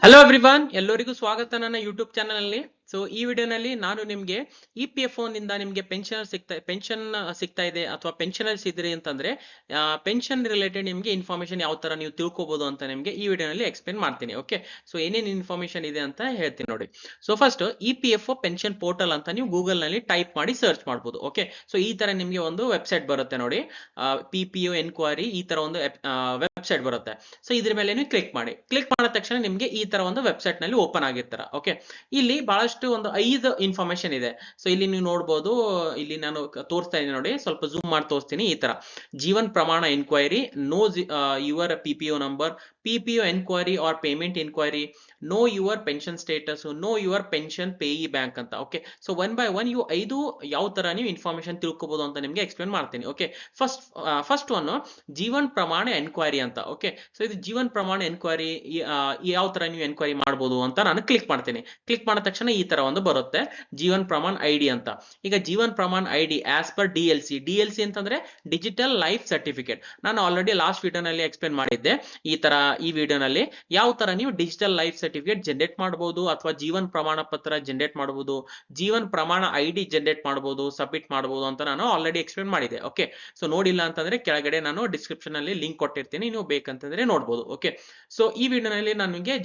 Hello everyone, ಎಲ್ಲರಿಗೂ ಸ್ವಾಗತ ನನ್ನ ಯೂಟ್ಯೂಬ್ ಚಾನಲ್ ಅಲ್ಲಿ. ಸೊ ಈ ವಿಡಿಯೋನಲ್ಲಿ ನಾನು ನಿಮಗೆ EPFO ನಿಂದ ನಿಮಗೆ ಪೆನ್ಷನ್ ಸಿಗ್ತಾ ಇದೆ ಅಥವಾ ಪೆನ್ಷನರ್ಸ್ ಇದ್ರಿ ಅಂತಂದ್ರೆ ಪೆನ್ಷನ್ ರಿಲೇಟೆಡ್ ನಿಮಗೆ ಇನ್ಫಾರ್ಮೇಶನ್ ಯಾವ ತರ ನೀವು ತಿಳ್ಕೊಬಹುದು ಅಂತ ನಿಮಗೆ ಈ ವಿಡಿಯೋನಲ್ಲಿ ಎಕ್ಸ್ಪ್ಲೇನ್ ಮಾಡ್ತೀನಿ. ಓಕೆ, ಸೊ ಏನೇನು ಇನ್ಫಾರ್ಮೇಶನ್ ಇದೆ ಅಂತ ಹೇಳ್ತೀನಿ ನೋಡಿ. So first EPFO pension portal ಅಂತ ನೀವು ಗೂಗಲ್ ನಲ್ಲಿ ಟೈಪ್ ಮಾಡಿ ಸರ್ಚ್ ಮಾಡಬಹುದು. ಓಕೆ, ಸೊ ಈ ತರ ನಿಮಗೆ ಒಂದು ವೆಬ್ಸೈಟ್ ಬರುತ್ತೆ ನೋಡಿ, PPO ಎನ್ಕ್ವೈರಿ ಈ ತರ ಒಂದು ವೆಬ್ಸೈಟ್ ಬರುತ್ತೆ. ಸೊ ಇದ್ರ ಮೇಲೆ ನೀವು ಕ್ಲಿಕ್ ಮಾಡಿದ ತಕ್ಷಣ ನಿಮಗೆ ಈ ತರ ಒಂದು ವೆಬ್ಸೈಟ್ ನಲ್ಲಿ ಓಪನ್ ಆಗಿರ್ತಾರ. ಓಕೆ, ಇಲ್ಲಿ ಬಹಳಷ್ಟು ಒಂದು 5 ಇನ್ಫಾರ್ಮೇಶನ್ ಇದೆ. ಸೊ ಇಲ್ಲಿ ನೀವು ನೋಡಬಹುದು, ಇಲ್ಲಿ ನಾನು ತೋರಿಸ್ತಾ ಇದ್ದೀನಿ ನೋಡಿ, ಸ್ವಲ್ಪ ಜೂಮ್ ಮಾಡಿ ತೋರಿಸ್ತೀನಿ. ಈ ತರ Jeevan Pramaan enquiry, know your PPO number, PPO enquiry or payment enquiry, know your pension status, know your pension ಪೇಯಿ ಬ್ಯಾಂಕ್ ಅಂತ. Okay, so one by one ಇವು 5 ಯಾವ ತರ ನೀವು ಇನ್ಫಾರ್ಮೇಶನ್ ತಿಳ್ಕೊಬಹುದು ಅಂತ ನಿಮಗೆ ಎಕ್ಸ್ಪ್ಲೇನ್ ಮಾಡ್ತೀನಿ. Okay, first one Jeevan Pramaan enquiry ಅಂತ. ಓಕೆ, ಸೊ ಇದು ಜೀವನ್ ಪ್ರಮಾಣ ಎನ್ಕ್ವೈರಿ ಯಾವ ತರ ನೀವು ಎನ್ಕ್ವೈರಿ ಮಾಡಬಹುದು ಅಂತ ನಾನು ಕ್ಲಿಕ್ ಮಾಡ್ತೀನಿ. ಕ್ಲಿಕ್ ಮಾಡಿದ ತಕ್ಷಣ ಈ ತರ ಒಂದು ಬರುತ್ತೆ, ಜೀವನ್ ಪ್ರಮಾಣ್ ID ಅಂತ. ಈಗ Jeevan Pramaan ID as per DLC ಅಂತಂದ್ರೆ ಡಿಜಿಟಲ್ ಲೈಫ್ ಸರ್ಟಿಫಿಕೇಟ್. ನಾನು ಆಲ್ರೆಡಿ ಲಾಸ್ಟ್ ವಿಡಿಯೋನಲ್ಲಿ ಎಕ್ಸ್ಪ್ಲೇನ್ ಮಾಡಿದ್ದೆ. ಈ ವಿಡಿಯೋನಲ್ಲಿ ಯಾವ ತರ ನೀವು ಡಿಜಿಟಲ್ ಲೈಫ್ ಸರ್ಟಿಫಿಕೇಟ್ ಜನರೇಟ್ ಮಾಡಬಹುದು ಅಥವಾ ಜೀವನ್ ಪ್ರಮಾಣ ಪತ್ರ ಜನರೇಟ್ ಮಾಡಬಹುದು, ಜೀವನ್ ಪ್ರಮಾಣ ID ಜನರೇಟ್ ಮಾಡಬಹುದು, ಸಬ್ಮಿಟ್ ಮಾಡಬಹುದು ಅಂತ ನಾನು ಆಲ್ರೆಡಿ ಎಕ್ಸ್ಪ್ಲೇನ್ ಮಾಡಿದೆ. ಓಕೆ, ಸೊ ನೋಡಿಲ್ಲ ಅಂತಂದ್ರೆ ಕೆಳಗಡೆ ನಾನು ಡಿಸ್ಕ್ರಿಪ್ಷನ್ ಅಲ್ಲಿ ಲಿಂಕ್ ಕೊಟ್ಟಿರ್ತೀನಿ, ನೀವು ಬೇಕಂತಂದ್ರೆ ನೋಡಬಹುದು. ಓಕೆ, ಸೊ ಈ ವಿಡಿಯೋನಲ್ಲಿ ನನಗೆ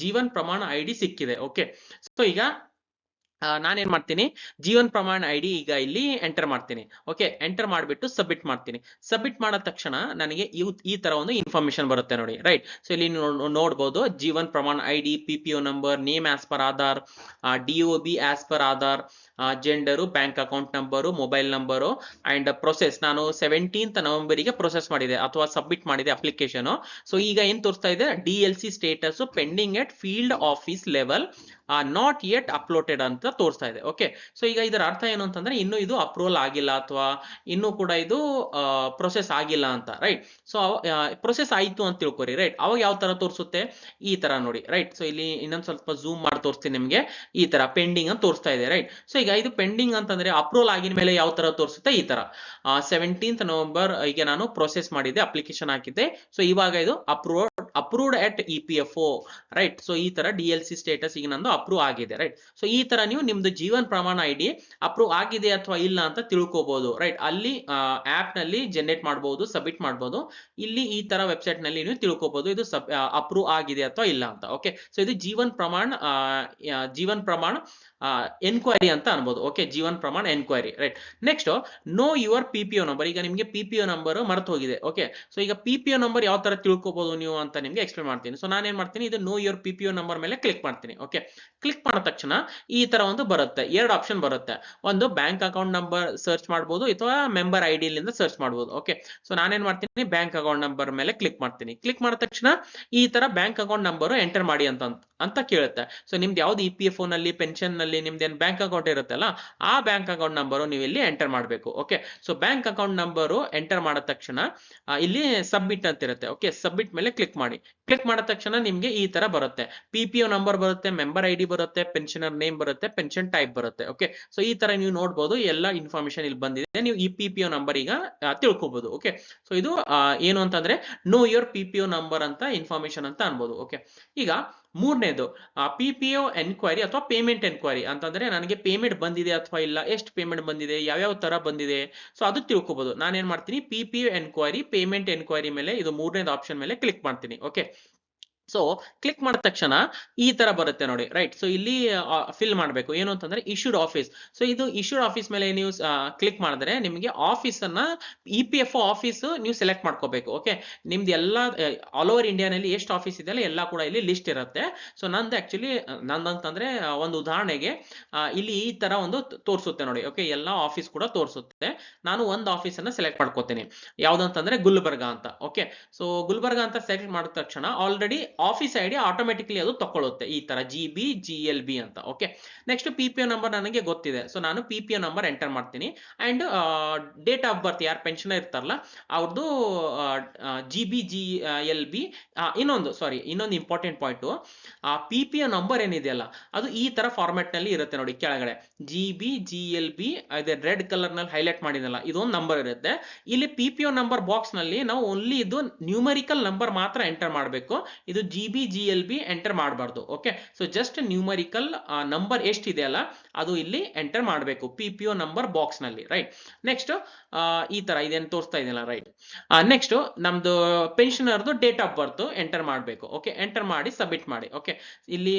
ಜೀವನ್ ಪ್ರಮಾಣ ID ಸಿಕ್ಕಿದೆ. ಓಕೆ, ಸೊ ಈಗ ನಾನೇನ್ ಮಾಡ್ತೀನಿ, ಜೀವನ್ ಪ್ರಮಾಣ ID ಈಗ ಇಲ್ಲಿ ಎಂಟರ್ ಮಾಡ್ತೀನಿ. ಓಕೆ, ಎಂಟರ್ ಮಾಡಿಬಿಟ್ಟು ಸಬ್ಮಿಟ್ ಮಾಡ್ತೀನಿ. ಸಬ್ಮಿಟ್ ಮಾಡಿದ ತಕ್ಷಣ ನನಗೆ ಈ ತರ ಒಂದು ಇನ್ಫಾರ್ಮೇಶನ್ ಬರುತ್ತೆ ನೋಡಿ, ರೈಟ್. ಸೊ ಇಲ್ಲಿ ನೋಡಬಹುದು, ಜೀವನ್ ಪ್ರಮಾಣ ID, PPO number, name as per Aadhaar, DOB as per Aadhaar, gender, bank account number, mobile number and process. ನಾನು 17th ನವೆಂಬರಿಗೆ ಪ್ರೊಸೆಸ್ ಮಾಡಿದೆ ಅಥವಾ ಸಬ್ಮಿಟ್ ಮಾಡಿದೆ ಅಪ್ಲಿಕೇಶನ್. ಸೊ ಈಗ ಏನ್ ತೋರಿಸ್ತಾ ಇದೆ, DLC status pending at field office level, not yet uploaded ಅಂತ ತೋರಿಸ್ತಾ ಇದೆ. ಓಕೆ, ಸೊ ಈಗ ಇದರ ಅರ್ಥ ಏನು ಅಂತಂದ್ರೆ ಇನ್ನು ಇದು ಅಪ್ರೂವಲ್ ಆಗಿಲ್ಲ ಅಥವಾ ಇನ್ನು ಕೂಡ ಇದು ಪ್ರೊಸೆಸ್ ಆಗಿಲ್ಲ ಅಂತ, ರೈಟ್. ಸೊ ಪ್ರೊಸೆಸ್ ಆಯ್ತು ಅಂತ ತಿಳ್ಕೊರಿ, ರೈಟ್. ಅವಾಗ ಯಾವ ತರ ತೋರಿಸುತ್ತೆ, ಈ ತರ ನೋಡಿ, ರೈಟ್. ಸೊ ಇಲ್ಲಿ ಇನ್ನೊಂದು ಸ್ವಲ್ಪ ಜೂಮ್ ಮಾಡಿ ತೋರಿಸ್ತೀನಿ ನಿಮಗೆ. ಈ ತರ ಪೆಂಡಿಂಗ್ ಅಂತ ತೋರಿಸ್ತಾ ಇದೆ, ರೈಟ್. ಸೊ ಈಗ ಇದು ಪೆಂಡಿಂಗ್ ಅಂತಂದ್ರೆ ಅಪ್ರೂವಲ್ ಆಗಿನ ಮೇಲೆ ಯಾವ ತರ ತೋರಿಸುತ್ತೆ, ಈ ತರ 17th ನವೆಂಬರ್ ಈಗ ನಾನು ಪ್ರೊಸೆಸ್ ಮಾಡಿದ್ದೆ, ಅಪ್ಲಿಕೇಶನ್ ಹಾಕಿದ್ದೆ. ಸೊ ಇವಾಗ ಇದು approved at EPFO, right. So ಈ ತರ DLC ಸ್ಟೇಟಸ್ ಈಗ ನಂದು ಅಪ್ರೂವ್ ಆಗಿದೆ, ರೈಟ್. ಸೊ ಈ ತರ ನೀವು ನಿಮ್ದು ಜೀವನ್ ಪ್ರಮಾಣ ID ಅಪ್ರೂವ್ ಆಗಿದೆ ಅಥವಾ ಇಲ್ಲ ಅಂತ ತಿಳ್ಕೋಬಹುದು, ರೈಟ್. ಅಲ್ಲಿ ಆಪ್ ನಲ್ಲಿ ಜನರೇಟ್ ಮಾಡಬಹುದು, ಸಬ್ಮಿಟ್ ಮಾಡಬಹುದು. ಇಲ್ಲಿ ಈ ತರ ವೆಬ್ಸೈಟ್ ನಲ್ಲಿ ನೀವು ತಿಳ್ಕೋಬಹುದು ಇದು ಅಪ್ರೂವ್ ಆಗಿದೆ ಅಥವಾ ಇಲ್ಲ ಅಂತ. ಓಕೆ, ಸೊ ಇದು ಜೀವನ್ ಪ್ರಮಾಣ ಎನ್ಕ್ವೈರಿ ಅಂತ ಅನ್ಬೋದು. Okay, Jeevan Pramaan enquiry, right. Next no your PPO number. ಈಗ ನಿಮಗೆ PPO ನಂಬರ್ ಮರೆತು ಹೋಗಿದೆ. ಓಕೆ, ಸೊ ಈಗ PPO ನಂಬರ್ ಯಾವ ತರ ತಿಳ್ಕೋಬಹುದು ನೀವು ಅಂತ ನಿಮ್ಗೆ ಎಕ್ಸ್ಪ್ಲೇನ್ ಮಾಡ್ತೀನಿ. ಸೊ ನಾನೇನ್ ಮಾಡ್ತೀನಿ, ಇದು ನೋ ಯುವರ್ PPO ನಂಬರ್ ಮೇಲೆ ಕ್ಲಿಕ್ ಮಾಡ್ತೀನಿ. ಓಕೆ, ಕ್ಲಿಕ್ ಮಾಡಿದ ತಕ್ಷಣ ಈ ತರ ಒಂದು ಬರುತ್ತೆ, 2 ಆಪ್ಷನ್ ಬರುತ್ತೆ. ಒಂದು ಬ್ಯಾಂಕ್ ಅಕೌಂಟ್ ನಂಬರ್ ಸರ್ಚ್ ಮಾಡಬಹುದು ಅಥವಾ ಮೆಂಬರ್ ID ಲಿಂದ ಸರ್ಚ್ ಮಾಡಬಹುದು. ಓಕೆ, ಸೊ ನಾನೇನ್ ಮಾಡ್ತೀನಿ, ಬ್ಯಾಂಕ್ ಅಕೌಂಟ್ ನಂಬರ್ ಮೇಲೆ ಕ್ಲಿಕ್ ಮಾಡ್ತೀನಿ. ಕ್ಲಿಕ್ ಮಾಡಿದ ತಕ್ಷಣ ಈ ತರ ಬ್ಯಾಂಕ್ ಅಕೌಂಟ್ ನಂಬರ್ ಎಂಟರ್ ಮಾಡಿ ಅಂತ ಕೇಳುತ್ತೆ. ಸೊ ನಿಮ್ದು ಯಾವ್ದು EPFO ನಲ್ಲಿ ಪೆನ್ಷನ್ ನಲ್ಲಿ ನಿಮ್ದೇನ್ ಬ್ಯಾಂಕ್ ಅಕೌಂಟ್ ಇರುತ್ತಲ್ಲ, ಆ ಬ್ಯಾಂಕ್ ಅಕೌಂಟ್ ನಂಬರ್ ನೀವು ಇಲ್ಲಿ ಎಂಟರ್ ಮಾಡಬೇಕು. Okay, so bank account number enter ಮಾಡಿದ ತಕ್ಷಣ ಇಲ್ಲಿ ಸಬ್ಮಿಟ್ ಅಂತ ಇರುತ್ತೆ. ಓಕೆ, ಸಬ್ಮಿಟ್ ಮೇಲೆ ಕ್ಲಿಕ್ ಮಾಡಿ. ಕ್ಲಿಕ್ ಮಾಡಿದ ತಕ್ಷಣ ನಿಮ್ಗೆ ಈ ತರ ಬರುತ್ತೆ, PPO ನಂಬರ್ ಬರುತ್ತೆ, ಮೆಂಬರ್ ID ಬರುತ್ತೆ, ಪೆನ್ಷನರ್ ನೇಮ್ ಬರುತ್ತೆ, ಪೆನ್ಷನ್ ಟೈಪ್ ಬರುತ್ತೆ. ಓಕೆ, ಸೊ ಈ ತರ ನೀವು ನೋಡಬಹುದು, ಎಲ್ಲ ಇನ್ಫಾರ್ಮೇಶನ್ ಇಲ್ಲಿ ಬಂದಿದೆ. ನೀವು ಈ PPO ನಂಬರ್ ಈಗ ತಿಳ್ಕೊಬಹುದು. ಓಕೆ, ಸೊ ಇದು ಏನು ಅಂತಂದ್ರೆ ನೋ ಯುವರ್ PPO ನಂಬರ್ ಅಂತ ಇನ್ಫಾರ್ಮೇಶನ್ ಅಂತ ಅನ್ಬೋದು. ಓಕೆ, ಈಗ ಮೂರನೇದು PPO ಎನ್ಕ್ವೈರಿ ಅಥವಾ ಪೇಮೆಂಟ್ ಎನ್ಕ್ವೈರಿ ಅಂತಂದ್ರೆ ನನಗೆ ಪೇಮೆಂಟ್ ಬಂದಿದೆ ಅಥವಾ ಇಲ್ಲ, ಎಷ್ಟು ಪೇಮೆಂಟ್ ಬಂದಿದೆ, ಯಾವ್ಯಾವ ತರ ಬಂದಿದೆ, ಸೊ ಅದು ತಿಳ್ಕೊಬಹುದು. ನಾನೇನ್ ಮಾಡ್ತೀನಿ, PPO ಎನ್ಕ್ವೈರಿ ಪೇಮೆಂಟ್ ಎನ್ಕ್ವೈರಿ ಮೇಲೆ ಇದು ಮೂರನೇದು ಆಪ್ಷನ್ ಮೇಲೆ ಕ್ಲಿಕ್ ಮಾಡ್ತೀನಿ. ಓಕೆ, ಸೊ ಕ್ಲಿಕ್ ಮಾಡಿದ ತಕ್ಷಣ ಈ ತರ ಬರುತ್ತೆ ನೋಡಿ, ರೈಟ್. ಸೊ ಇಲ್ಲಿ ಫಿಲ್ ಮಾಡಬೇಕು ಏನು ಅಂತಂದ್ರೆ ಇಶ್ಯೂಡ್ ಆಫೀಸ್. ಸೊ ಇದು ಇಶ್ಯೂಡ್ ಆಫೀಸ್ ಮೇಲೆ ನೀವು ಕ್ಲಿಕ್ ಮಾಡಿದ್ರೆ ನಿಮಗೆ ಆಫೀಸ್ ಅನ್ನ EPFO ಆಫೀಸ್ ನೀವು ಸೆಲೆಕ್ಟ್ ಮಾಡ್ಕೋಬೇಕು. ಓಕೆ, ನಿಮ್ದು ಎಲ್ಲ ಆಲ್ ಓವರ್ ಇಂಡಿಯಾನಲ್ಲಿ ಎಷ್ಟು ಆಫೀಸ್ ಇದೆ ಅಲ್ಲ ಎಲ್ಲ ಕೂಡ ಇಲ್ಲಿ ಲಿಸ್ಟ್ ಇರುತ್ತೆ. ಸೊ ನಂದಂತಂದ್ರೆ ಒಂದು ಉದಾಹರಣೆಗೆ ಇಲ್ಲಿ ಈ ತರ ಒಂದು ತೋರಿಸುತ್ತೆ ನೋಡಿ. ಓಕೆ, ಎಲ್ಲ ಆಫೀಸ್ ಕೂಡ ತೋರಿಸುತ್ತೆ. ನಾನು ಒಂದು ಆಫೀಸ್ ಅನ್ನ ಸೆಲೆಕ್ಟ್ ಮಾಡ್ಕೋತೀನಿ, ಯಾವ್ದಂತಂದ್ರೆ ಗುಲ್ಬರ್ಗ ಅಂತ. ಓಕೆ, ಸೊ ಗುಲ್ಬರ್ಗ ಅಂತ ಸೆಲೆಕ್ಟ್ ಮಾಡಿದ ತಕ್ಷಣ ಆಲ್ರೆಡಿ ಆಫೀಸ್ ID ಆಟೋಮೆಟಿಕಲಿ ಅದು ತಕೊಳ್ಳುತ್ತೆ, ಈ ತರ GB GLB ಅಂತ. ಓಕೆ, ನೆಕ್ಸ್ಟ್ PPO ನಂಬರ್ ನನಗೆ ಗೊತ್ತಿದೆ. ಸೊ ನಾನು PPO ನಂಬರ್ ಎಂಟರ್ ಮಾಡ್ತೀನಿ ಅಂಡ್ ಡೇಟ್ ಆಫ್ ಬರ್ತ್, ಯಾರು ಪೆನ್ಷನ್ ಇರ್ತಾರಲ್ಲ ಅವ್ರದ್ದು GB GLB. ಇನ್ನೊಂದು ಇಂಪಾರ್ಟೆಂಟ್ ಪಾಯಿಂಟ್, PPO ನಂಬರ್ ಏನಿದೆಯಲ್ಲ ಅದು ಈ ತರ ಫಾರ್ಮ್ಯಾಟ್ ನಲ್ಲಿ ಇರುತ್ತೆ ನೋಡಿ, ಕೆಳಗಡೆ GB GLB ಅದೇ ರೆಡ್ ಕಲರ್ ನಲ್ಲಿ ಹೈಲೈಟ್ ಮಾಡಿದಲ್ಲ, ಇದೊಂದು ನಂಬರ್ ಇರುತ್ತೆ. ಇಲ್ಲಿ PPO ನಂಬರ್ ಬಾಕ್ಸ್ ನಲ್ಲಿ ನಾವು ಓನ್ಲಿ ಇದು ನ್ಯೂಮರಿಕಲ್ ನಂಬರ್ ಮಾತ್ರ ಎಂಟರ್ ಮಾಡಬೇಕು. ಇದು ಇದು GBGLB ಎಂಟರ್ ಮಾಡಬಾರ್ದು. Okay, so just numerical number ಎಷ್ಟಿದೆ ಅಲ್ಲ ಅದು ಇಲ್ಲಿ ಎಂಟರ್ ಮಾಡಬೇಕು PPO ನಂಬರ್ ಬಾಕ್ಸ್ ನಲ್ಲಿ. ರೈಟ್, ನೆಕ್ಸ್ಟ್ ಈ ತರ ಇದೇನು ತೋರಿಸ್ತಾ ಇದೆಯಲ್ಲ. ರೈಟ್, ನೆಕ್ಸ್ಟ್ ನಮ್ದು ಪೆನ್ಷನರ್ದು ಡೇಟ್ ಆಫ್ ಬರ್ತ್ ಎಂಟರ್ ಮಾಡಬೇಕು. ಓಕೆ, ಎಂಟರ್ ಮಾಡಿ ಸಬ್ಮಿಟ್ ಮಾಡಿ. ಓಕೆ, ಇಲ್ಲಿ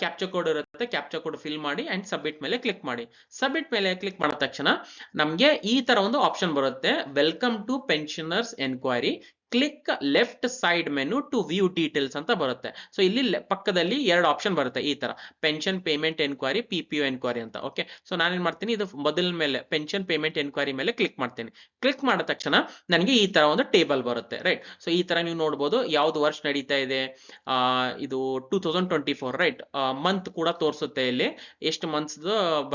ಕ್ಯಾಪ್ಚರ್ ಕೋಡ್ ಇರುತ್ತೆ, ಕ್ಯಾಪ್ಚರ್ ಕೋಡ್ ಫಿಲ್ ಮಾಡಿ ಅಂಡ್ ಸಬ್ಮಿಟ್ ಮೇಲೆ ಕ್ಲಿಕ್ ಮಾಡಿ. ಸಬ್ಮಿಟ್ ಮೇಲೆ ಕ್ಲಿಕ್ ಮಾಡಿದ ತಕ್ಷಣ ನಮ್ಗೆ ಈ ತರ ಒಂದು ಆಪ್ಷನ್ ಬರುತ್ತೆ, welcome to pensioners enquiry, click left side menu to view details ಅಂತ ಬರುತ್ತೆ. ಸೊ ಇಲ್ಲಿ ಪಕ್ಕದಲ್ಲಿ ಎರಡು ಆಪ್ಷನ್ ಬರುತ್ತೆ ಈ ತರ, pension payment enquiry, PPO enquiry ಅಂತ. ಓಕೆ, ಸೊ ನಾನೇನ್ ಮಾಡ್ತೀನಿ, ಇದು ಮೊದಲ ಮೇಲೆ ಪೆನ್ಷನ್ ಪೇಮೆಂಟ್ ಎನ್ಕ್ವೈರಿ ಮೇಲೆ ಕ್ಲಿಕ್ ಮಾಡ್ತೀನಿ. ಕ್ಲಿಕ್ ಮಾಡಿದ ತಕ್ಷಣ ನನಗೆ ಈ ತರ ಒಂದು ಟೇಬಲ್ ಬರುತ್ತೆ. ರೈಟ್, ಸೊ ಈ ತರ ನೀವು ನೋಡಬಹುದು ಯಾವ್ದು ವರ್ಷ ನಡೀತಾ ಇದೆ, ಇದು 2024. ರೈಟ್, ಮಂತ್ ಕೂಡ ತೋರಿಸುತ್ತೆ ಇಲ್ಲಿ ಎಷ್ಟು ಮಂತ್ಸ್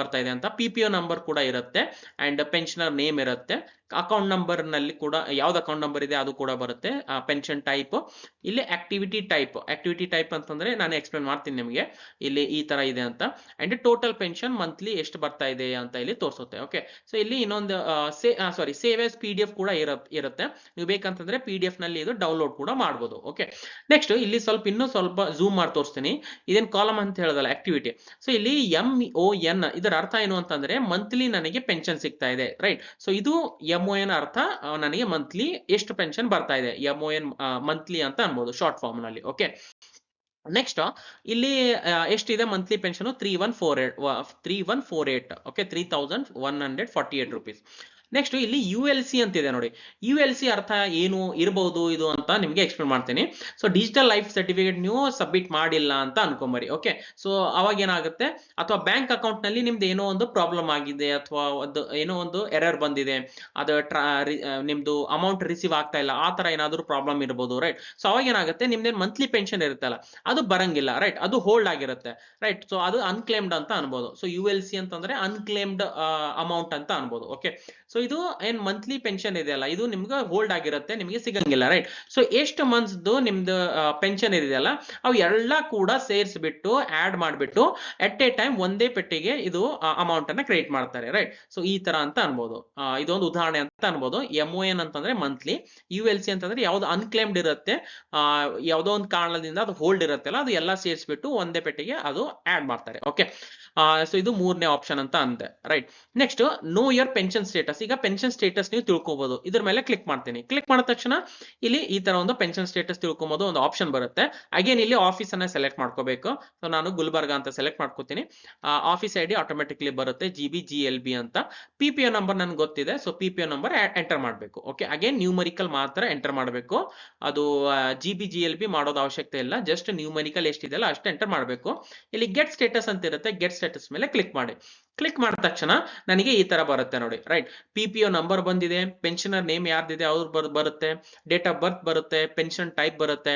ಬರ್ತಾ ಇದೆ ಅಂತ. PPO ನಂಬರ್ ಕೂಡ ಇರುತ್ತೆ ಅಂಡ್ ಪೆನ್ಷನರ್ ನೇಮ್ ಇರುತ್ತೆ. ಅಕೌಂಟ್ ನಂಬರ್ ನಲ್ಲಿ ಕೂಡ ಯಾವ್ದು ಅಕೌಂಟ್ ನಂಬರ್ ಇದೆ ಅದು ಕೂಡ ಬರುತ್ತೆ. ಪೆನ್ಷನ್ ಟೈಪ್, ಇಲ್ಲಿ ಆಕ್ಟಿವಿಟಿ ಟೈಪ್ ಅಂತಂದ್ರೆ ನಾನು ಎಕ್ಸ್ಪ್ಲೇನ್ ಮಾಡ್ತೀನಿ ನಿಮಗೆ ಇಲ್ಲಿ ಈ ತರ ಇದೆ ಅಂತ. ಅಂಡ್ ಟೋಟಲ್ ಪೆನ್ಷನ್ ಮಂತ್ಲಿ ಎಷ್ಟು ಬರ್ತಾ ಇದೆ ಅಂತ ಇಲ್ಲಿ ತೋರಿಸುತ್ತೆ. ಓಕೆ, ಸೊ ಇಲ್ಲಿ ಇನ್ನೊಂದು ಸೇವ್ ಆಸ್ PDF ಕೂಡ ಇರುತ್ತೆ. ನೀವು ಬೇಕಂತಂದ್ರೆ PDF ನಲ್ಲಿ ಇದು ಡೌನ್ಲೋಡ್ ಕೂಡ ಮಾಡಬಹುದು. ಓಕೆ, ನೆಕ್ಸ್ಟ್ ಇಲ್ಲಿ ಇನ್ನೂ ಸ್ವಲ್ಪ ಝೂಮ್ ಮಾಡಿ ತೋರಿಸ್ತೀನಿ. ಇದೇನ್ ಕಾಲಮ್ ಅಂತ ಹೇಳೋದಲ್ಲ, ಆಕ್ಟಿವಿಟಿ. ಸೊ ಇಲ್ಲಿ MON ಇದರ ಅರ್ಥ ಏನು ಅಂತಂದ್ರೆ ಮಂತ್ಲಿ ನನಗೆ ಪೆನ್ಷನ್ ಸಿಗ್ತಾ ಇದೆ. ರೈಟ್, ಸೊ ಇದು MON ಅರ್ಥ ನನಗೆ ಮಂತ್ಲಿ ಎಷ್ಟು ಪೆನ್ಷನ್ ಬರ್ತಾ ಇದೆ, MON ಮಂತ್ಲಿ ಅಂತ ಅನ್ಬೋದು ಶಾರ್ಟ್ ಫಾರ್ಮ್ ನಲ್ಲಿ. ಓಕೆ, ನೆಕ್ಸ್ಟ್ ಇಲ್ಲಿ ಎಷ್ಟಿದೆ monthly pension, 3148. Okay, 3148 rupees. Next ಇಲ್ಲಿ ULC ಅಂತಿದೆ ನೋಡಿ. ULC ಅರ್ಥ ಏನು ಇರಬಹುದು ಇದು ಅಂತ ನಿಮ್ಗೆ ಎಕ್ಸ್ಪ್ಲೇನ್ ಮಾಡ್ತೀನಿ. ಸೊ ಡಿಜಿಟಲ್ ಲೈಫ್ ಸರ್ಟಿಫಿಕೇಟ್ ನೀವು ಸಬ್ಮಿಟ್ ಮಾಡಿಲ್ಲ ಅಂತ ಅನ್ಕೊಂಬರಿ. ಓಕೆ, ಸೊ ಅವಾಗ ಏನಾಗುತ್ತೆ, ಅಥವಾ ಬ್ಯಾಂಕ್ ಅಕೌಂಟ್ ನಲ್ಲಿ ನಿಮ್ದು ಏನೋ ಒಂದು ಪ್ರಾಬ್ಲಮ್ ಆಗಿದೆ ಅಥವಾ ಏನೋ ಒಂದು ಎರರ್ ಬಂದಿದೆ, ಅದು ನಿಮ್ದು ಅಮೌಂಟ್ ರಿಸೀವ್ ಆಗ್ತಾ ಇಲ್ಲ, ಆ ತರ ಏನಾದ್ರು ಪ್ರಾಬ್ಲಮ್ ಇರಬಹುದು. ರೈಟ್, ಸೊ ಅವಾಗ ಏನಾಗುತ್ತೆ, ನಿಮ್ದೇನು ಮಂತ್ಲಿ ಪೆನ್ಷನ್ ಇರುತ್ತಲ್ಲ ಅದು ಬರಂಗಿಲ್ಲ. ರೈಟ್, ಅದು ಹೋಲ್ಡ್ ಆಗಿರುತ್ತೆ. ರೈಟ್, ಸೊ ಅದು ಅನ್ಕ್ಲೇಮ್ಡ್ ಅಂತ ಅನ್ಬೋದು. ಸೊ ULC ಅಂತಂದ್ರೆ ಅನ್ಕ್ಲೇಮ್ಡ್ ಅಮೌಂಟ್ ಅಂತ ಅನ್ಬೋದು. ಓಕೆ, ಸೊ ಇದು ಏನ್ ಮಂತ್ಲಿ ಪೆನ್ಷನ್ ಇದೆಯಲ್ಲ ಇದು ನಿಮ್ಗೆ ಹೋಲ್ಡ್ ಆಗಿರುತ್ತೆ, ನಿಮಗೆ ಸಿಗಂಗಿಲ್ಲ. ರೈಟ್, ಸೊ ಎಷ್ಟು ಮಂತ್ಸ್ ನಿಮ್ದು ಪೆನ್ಷನ್ ಇದೆಯಲ್ಲ ಅವು ಎಲ್ಲ ಕೂಡ ಸೇರಿಸ್ಬಿಟ್ಟು ಆಡ್ ಮಾಡ್ಬಿಟ್ಟು ಎಟ್ ಎ ಟೈಮ್ ಒಂದೇ ಪೆಟ್ಟಿಗೆ ಇದು ಅಮೌಂಟ್ ಅನ್ನ ಕ್ರಿಯೇಟ್ ಮಾಡ್ತಾರೆ. ರೈಟ್, ಸೊ ಈ ತರ ಅಂತ ಅನ್ಬೋದು. ಇದೊಂದು ಉದಾಹರಣೆ ಅಂತ ಅನ್ಬೋದು. MON ಅಂತಂದ್ರೆ ಮಂತ್ಲಿ, ULC ಅಂತಂದ್ರೆ ಯಾವ್ದು ಅನ್ಕ್ಲೇಮ್ಡ್ ಇರುತ್ತೆ, ಯಾವ್ದೋ ಒಂದು ಕಾರಣದಿಂದ ಅದು ಹೋಲ್ಡ್ ಇರುತ್ತಲ್ಲ ಅದು ಎಲ್ಲ ಸೇರಿಸ್ಬಿಟ್ಟು ಒಂದೇ ಪೆಟ್ಟಿಗೆ ಅದು ಆಡ್ ಮಾಡ್ತಾರೆ. ಓಕೆ, ಸೊ ಇದು ಮೂರನೇ ಆಪ್ಷನ್ ಅಂತ ಅಂದೆ. Right, next no your pension status. ಈಗ ಪೆನ್ಷನ್ ಸ್ಟೇಟಸ್ ನೀವು ತಿಳ್ಕೊಬಹುದು. ಇದ್ರ ಮೇಲೆ ಕ್ಲಿಕ್ ಮಾಡ್ತೀನಿ. ಕ್ಲಿಕ್ ಮಾಡಿದ ತಕ್ಷಣ ಇಲ್ಲಿ ಈ ತರ ಒಂದು ಪೆನ್ಷನ್ ಸ್ಟೇಟಸ್ ತಿಳ್ಕೊಬಹುದು ಒಂದು ಆಪ್ಷನ್ ಬರುತ್ತೆ. ಅಗೇನ್ ಇಲ್ಲಿ ಆಫೀಸ್ ಅನ್ನ ಸೆಲೆಕ್ಟ್ ಮಾಡ್ಕೋಬೇಕು. ಸೊ ನಾನು ಗುಲ್ಬರ್ಗ ಅಂತ ಸೆಲೆಕ್ಟ್ ಮಾಡ್ಕೋತೀನಿ. ಆಫೀಸ್ ID ಆಟೋಮೆಟಿಕ್ಲಿ ಬರುತ್ತೆ GBGLB ಅಂತ. PPO ನಂಬರ್ ನನ್ಗೆ ಗೊತ್ತಿದೆ, ಸೊ PPO ನಂಬರ್ ಎಂಟರ್ ಮಾಡಬೇಕು. ಓಕೆ, ಅಗೇನ್ ನ್ಯೂಮರಿಕಲ್ ಮಾತ್ರ ಎಂಟರ್ ಮಾಡಬೇಕು. ಅದು GBGLB ಮಾಡೋದು ಅವಶ್ಯಕತೆ ಇಲ್ಲ, ಜಸ್ಟ್ ನ್ಯೂಮರಿಕಲ್ ಎಷ್ಟಿದೆಯಲ್ಲ ಅಷ್ಟು ಎಂಟರ್ ಮಾಡಬೇಕು. ಇಲ್ಲಿ ಗೆಟ್ ಸ್ಟೇಟಸ್ ಅಂತ ಇರುತ್ತೆ, ಗೆಟ್ ಸ್ಟೇಟಸ್ ಮೇಲೆ ಕ್ಲಿಕ್ ಮಾಡಿ. ಕ್ಲಿಕ್ ಮಾಡಿದ ತಕ್ಷಣ ನನಗೆ ಈ ತರ ಬರುತ್ತೆ ನೋಡಿ. ರೈಟ್, PPO ನಂಬರ್ ಬಂದಿದೆ, ಪೆನ್ಷನರ್ ನೇಮ್ ಯಾರ್ದಿದೆ ಅವ್ರು ಬರುತ್ತೆ, ಡೇಟ್ ಆಫ್ ಬರ್ತ್ ಬರುತ್ತೆ, ಪೆನ್ಷನ್ ಟೈಪ್ ಬರುತ್ತೆ,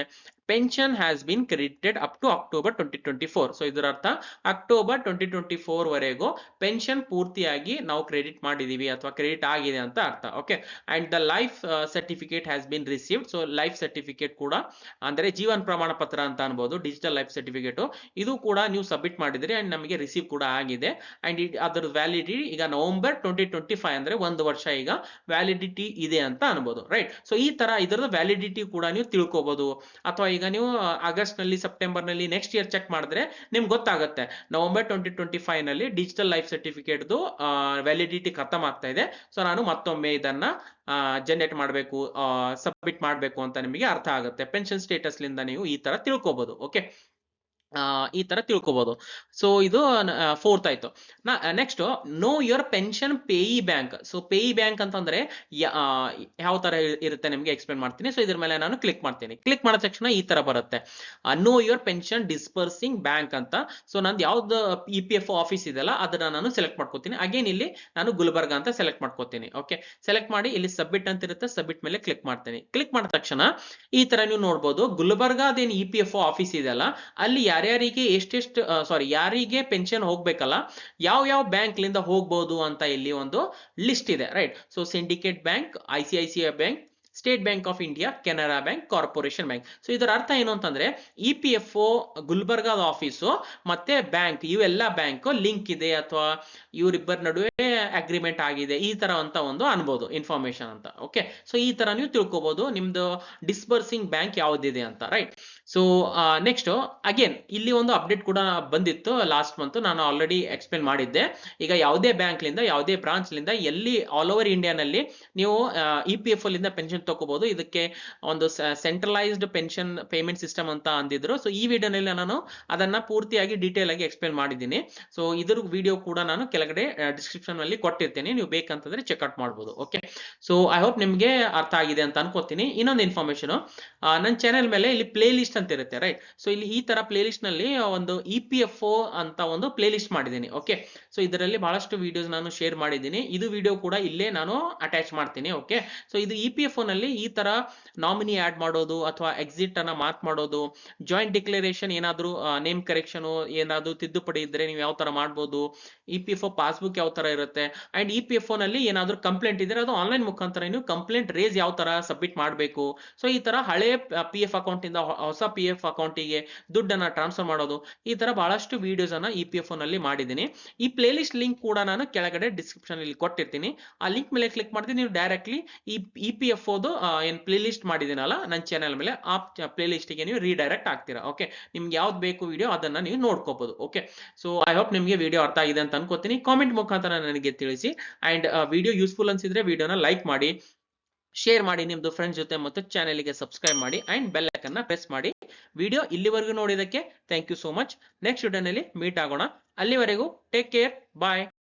pension has been credited up to October 2024. So ಇದರ ಅರ್ಥ ಅಕ್ಟೋಬರ್ 2024 ವರೆಗೂ ಪೆನ್ಷನ್ ಪೂರ್ತಿಯಾಗಿ ನಾವು ಕ್ರೆಡಿಟ್ ಮಾಡಿದೀವಿ ಅಥವಾ ಕ್ರೆಡಿಟ್ ಆಗಿದೆ ಅಂತ ಅರ್ಥ. Okay, and the life certificate has been received. So life certificate ಕೂಡ ಅಂದ್ರೆ ಜೀವನ್ ಪ್ರಮಾಣ ಪತ್ರ ಅಂತ ಅನ್ಬೋದು, ಡಿಜಿಟಲ್ ಲೈಫ್ ಸರ್ಟಿಫಿಕೇಟ್. ಇದು ಕೂಡ ನೀವು ಸಬ್ಮಿಟ್ ಮಾಡಿದ್ರಿ ಅಂಡ್ ನಮಗೆ ರಿಸೀವ್ ಕೂಡ ಆಗಿದೆ. ಅಂಡ್ ಅದರ ವ್ಯಾಲಿಡಿಟಿ ಈಗ ನವೆಂಬರ್ 2025 ಅಂದ್ರೆ ಒಂದು ವರ್ಷ ಈಗ ವ್ಯಾಲಿಡಿಟಿ ಇದೆ ಅಂತ ಅನ್ಬೋದು. ರೈಟ್, ಸೊ ಈ ತರ ಇದರದ ವ್ಯಾಲಿಡಿಟಿ ಕೂಡ ನೀವು ತಿಳ್ಕೊಬಹುದು. ಅಥವಾ ಈಗ ನೀವು ಆಗಸ್ಟ್ ನಲ್ಲಿ ಸೆಪ್ಟೆಂಬರ್ ನಲ್ಲಿ ನೆಕ್ಸ್ಟ್ ಇಯರ್ ಚೆಕ್ ಮಾಡಿದ್ರೆ ನಿಮ್ಗೆ ಗೊತ್ತಾಗುತ್ತೆ ನವೆಂಬರ್ 2025 ನಲ್ಲಿ ಡಿಜಿಟಲ್ ಲೈಫ್ ಸರ್ಟಿಫಿಕೇಟ್ ವ್ಯಾಲಿಡಿಟಿ ಖತಮ್ ಆಗ್ತಾ ಇದೆ. ಸೊ ನಾನು ಮತ್ತೊಮ್ಮೆ ಇದನ್ನ ಜನರೇಟ್ ಮಾಡಬೇಕು, ಸಬ್ಮಿಟ್ ಮಾಡಬೇಕು ಅಂತ ನಿಮಗೆ ಅರ್ಥ ಆಗುತ್ತೆ. ಪೆನ್ಷನ್ ಸ್ಟೇಟಸ್ ಲಿಂದ ನೀವು ಈ ತರ ತಿಳ್ಕೊಬಹುದು. ಓಕೆ, ಈ ತರ ತಿಳ್ಕೊಬಹುದು. ಸೊ ಇದು ಫೋರ್ತ್ ಆಯ್ತು. ನೆಕ್ಸ್ಟ್ ನೋ ಯುವರ್ ಪೆನ್ಷನ್ ಪೇಯಿ ಬ್ಯಾಂಕ್. ಸೊ ಪೇಯಿ ಬ್ಯಾಂಕ್ ಅಂತಂದ್ರೆ ಯಾವ ತರ ಇರುತ್ತೆ ನಿಮ್ಗೆ ಎಕ್ಸ್ಪ್ಲೇನ್ ಮಾಡ್ತೀನಿ. ಸೊ ಇದ್ರ ಮೇಲೆ ನಾನು ಕ್ಲಿಕ್ ಮಾಡ್ತೀನಿ. ಕ್ಲಿಕ್ ಮಾಡಿದ ತಕ್ಷಣ ಈ ತರ ಬರುತ್ತೆ, no your pension dispersing bank ಅಂತ. ಸೊ ನಂದು ಯಾವ್ದು EPFO ಆಫೀಸ್ ಇದೆಲ್ಲ ಅದನ್ನ ನಾನು ಸೆಲೆಕ್ಟ್ ಮಾಡ್ಕೋತೀನಿ. ಅಗೇನ್ ಇಲ್ಲಿ ನಾನು ಗುಲ್ಬರ್ಗ ಅಂತ ಸೆಲೆಕ್ಟ್ ಮಾಡ್ಕೋತೀನಿ. ಓಕೆ, ಸೆಲೆಕ್ಟ್ ಮಾಡಿ ಇಲ್ಲಿ ಸಬ್ಮಿಟ್ ಅಂತ ಇರುತ್ತೆ, ಸಬ್ಮಿಟ್ ಮೇಲೆ ಕ್ಲಿಕ್ ಮಾಡ್ತೀನಿ. ಕ್ಲಿಕ್ ಮಾಡಿದ ತಕ್ಷಣ ಈ ತರ ನೀವು ನೋಡ್ಬೋದು ಗುಲ್ಬರ್ಗಾದೇನು EPFO ಆಫೀಸ್ ಇದೆಲ್ಲ ಅಲ್ಲಿ ಯಾರ್ಯಾರಿಗೆ ಯಾರಿಗೆ ಪೆನ್ಷನ್ ಹೋಗ್ಬೇಕಲ್ಲ ಯಾವ ಬ್ಯಾಂಕ್ ಲಿಂದ ಹೋಗ್ಬೋದು ಅಂತ ಇಲ್ಲಿ ಒಂದು ಲಿಸ್ಟ್ ಇದೆ. Right, so syndicate bank, ICICI bank, state bank of India, Canara bank, corporation bank. So ಇದರ ಅರ್ಥ ಏನು ಅಂತಂದ್ರೆ EPFO ಗುಲ್ಬರ್ಗಾದ ಆಫೀಸು ಮತ್ತೆ ಬ್ಯಾಂಕ್ ಇವೆಲ್ಲ ಬ್ಯಾಂಕ್ ಲಿಂಕ್ ಇದೆ ಅಥವಾ ಇವರಿಬ್ಬರ ನಡುವೆ ಅಗ್ರಿಮೆಂಟ್ ಆಗಿದೆ ಈ ತರ ಅಂತ ಒಂದು ಅನ್ಬೋದು ಇನ್ಫಾರ್ಮೇಶನ್ ಅಂತ. ಓಕೆ, ಸೊ ಈ ತರ ನೀವು ತಿಳ್ಕೊಬಹುದು ನಿಮ್ದು ಡಿಸ್ಬರ್ಸಿಂಗ್ ಬ್ಯಾಂಕ್ ಯಾವ್ದಿದೆ ಅಂತ, ರೈಟ್. ಸೊ ನೆಕ್ಸ್ಟ್ ಅಗೇನ್ ಇಲ್ಲಿ ಒಂದು ಅಪ್ಡೇಟ್ ಕೂಡ ಬಂದಿತ್ತು ಲಾಸ್ಟ್ ಮಂತ್, ನಾನು ಆಲ್ರೆಡಿ ಎಕ್ಸ್ಪ್ಲೇನ್ ಮಾಡಿದ್ದೆ. ಈಗ ಯಾವುದೇ ಬ್ಯಾಂಕ್ ಲಿಂದ ಯಾವುದೇ ಬ್ರಾಂಚ್ ಲಿಂದ ಎಲ್ಲಿ ಆಲ್ ಓವರ್ ಇಂಡಿಯಾನಲ್ಲಿ ನೀವು EPFO ಲಿಂದ ಪೆನ್ಷನ್ ತಗೋಬಹುದು. ಇದಕ್ಕೆ ಒಂದು ಸೆಂಟ್ರಲೈಸ್ಡ್ ಪೆನ್ಷನ್ ಪೇಮೆಂಟ್ ಸಿಸ್ಟಮ್ ಅಂತ ಅಂದಿದ್ರು. ಸೊ ಈ ವಿಡಿಯೋನಲ್ಲಿ ನಾನು ಅದನ್ನ ಪೂರ್ತಿಯಾಗಿ ಡೀಟೇಲ್ ಆಗಿ ಎಕ್ಸ್ಪ್ಲೇನ್ ಮಾಡಿದ್ದೀನಿ. ಸೊ ಇದ್ರ ವಿಡಿಯೋ ಕೂಡ ನಾನು ಕೆಳಗಡೆ ಡಿಸ್ಕ್ರಿಪ್ಷನ್ ಅಲ್ಲಿ ಕೊಟ್ಟಿರ್ತೀನಿ, ನೀವು ಬೇಕಂತಂದ್ರೆ ಚೆಕ್ಔಟ್ ಮಾಡ್ಬೋದು. ಓಕೆ, ಸೊ ಐ ಹೋಪ್ ನಿಮ್ಗೆ ಅರ್ಥ ಆಗಿದೆ ಅಂತ ಅನ್ಕೋತೀನಿ. ಇನ್ನೊಂದು ಇನ್ಫಾರ್ಮೇಶನ್, ನನ್ನ ಚಾನೆಲ್ ಮೇಲೆ ಇಲ್ಲಿ ಪ್ಲೇ ಲಿಸ್ಟ್ ಅಂತ ಇರುತ್ತೆ, ರೈಟ್. ಸೊ ಇಲ್ಲಿ ಈ ತರ ಪ್ಲೇ ಲಿಸ್ಟ್ ನಲ್ಲಿ ಒಂದು EPFO ಅಂತ ಒಂದು ಪ್ಲೇ ಲಿಸ್ಟ್ ಮಾಡಿದ್ದೀನಿ. ಓಕೆ, ಸೊ ಇದರಲ್ಲಿ ಬಹಳಷ್ಟು ವಿಡಿಯೋಸ್ ನಾನು ಶೇರ್ ಮಾಡಿದ್ದೀನಿ. ಇದು ವಿಡಿಯೋ ಕೂಡ ಇಲ್ಲೇ ನಾನು ಅಟ್ಯಾಚ್ ಮಾಡ್ತೀನಿ. ಓಕೆ, ಸೊ ಇದು EPFO ನಲ್ಲಿ ಈ ತರ ನಾಮಿನಿ ಆಡ್ ಮಾಡೋದು ಅಥವಾ ಎಕ್ಸಿಟ್ ಅನ್ನ ಮಾರ್ಕ್ ಮಾಡೋದು, ಜಾಯಿಂಟ್ ಡಿಕ್ಲರೇಷನ್ ಏನಾದ್ರು ನೇಮ್ ಕರೆಕ್ಷನ್ ಏನಾದ್ರು ತಿದ್ದುಪಡಿ ಇದ್ರೆ ನೀವು ಯಾವ ತರ ಮಾಡ್ಬೋದು, EPFO ಪಾಸ್ಬುಕ್ ಯಾವ ತರ ಇರುತ್ತೆ, ಅಂಡ್ EPFO ನಲ್ಲಿ ಏನಾದ್ರು ಕಂಪ್ಲೇಂಟ್ ಇದ್ರೆ ಅದು ಆನ್ಲೈನ್ ಮುಖಾಂತರ ನೀವು ಕಂಪ್ಲೇಂಟ್ ರೇಸ್ ಯಾವ ತರ ಸಬ್ಮಿಟ್ ಮಾಡಬೇಕು. ಸೊ ಈ ತರ ಹಳೆ PF ಅಕೌಂಟ್ ಇಂದ ಹೊಸ PF ಅಕೌಂಟಿಗೆ ದುಡ್ಡನ್ನ ಟ್ರಾನ್ಸ್ಫರ್ ಮಾಡೋದು, ಈ ತರ ಬಹಳಷ್ಟು ವಿಡಿಯೋಸ್ ಅನ್ನ EPFO ನಲ್ಲಿ ಮಾಡಿದ್ದೀನಿ. ಈ ಪ್ಲೇ ಲಿಸ್ಟ್ ಲಿಂಕ್ ಕೂಡ ನಾನು ಕೆಳಗಡೆ ಡಿಸ್ಕ್ರಿಪ್ಷನ್ ಅಲ್ಲಿ ಕೊಟ್ಟಿರ್ತೀನಿ. ಆ ಲಿಂಕ್ ಮೇಲೆ ಕ್ಲಿಕ್ ಮಾಡಿದ್ರೆ ನೀವು ಡೈರೆಕ್ಟ್ಲಿ ಈ EPFO ಏನ್ ಪ್ಲೇ ಲಿಸ್ಟ್ ಮಾಡಿದ್ದೀನಲ್ಲ ನನ್ನ ಚಾನೆಲ್ ಮೇಲೆ, ಆ ಪ್ಲೇ ಲಿಸ್ಟ್ ಗೆ ನೀವು ರೀಡೈರೆಕ್ಟ್ ಆಗ್ತೀರಾ. ಓಕೆ, ನಿಮ್ಗೆ ಯಾವ್ದು ಬೇಕು ವಿಡಿಯೋ ಅದನ್ನ ನೀವು ನೋಡ್ಕೋಬಹುದು. ಓಕೆ, ಸೊ ಐ ಹೋಪ್ ನಿಮ್ಗೆ ವಿಡಿಯೋ ಅರ್ಥ ಆಗಿದೆ ಅಂತ ಅನ್ಕೋತೀನಿ. ಕಾಮೆಂಟ್ ಮುಖಾಂತರ ನನಗೆ ತಿಳಿಸಿ. ಅಂಡ್ ವಿಡಿಯೋ ಯೂಸ್ಫುಲ್ ಅನ್ಸಿದ್ರೆ ವಿಡಿಯೋನ ಲೈಕ್ ಮಾಡಿ, ಶೇರ್ ಮಾಡಿ ನಿಮ್ದು ಫ್ರೆಂಡ್ಸ್ ಜೊತೆ, ಮತ್ತು ಚಾನೆಲ್ಗೆ ಸಬ್ಸ್ಕ್ರೈಬ್ ಮಾಡಿ ಅಂಡ್ ಬೆಲ್ ಐಕನ್ ಪ್ರೆಸ್ ಮಾಡಿ. ವಿಡಿಯೋ ಇಲ್ಲಿವರೆಗೂ ನೋಡಿದಕ್ಕೆ thank you so much. Next ವಿಡಿಯೋನಲ್ಲಿ ಮೀಟ್ ಆಗೋಣ. ಅಲ್ಲಿವರೆಗೂ ಟೇಕ್ ಕೇರ್, ಬಾಯ್.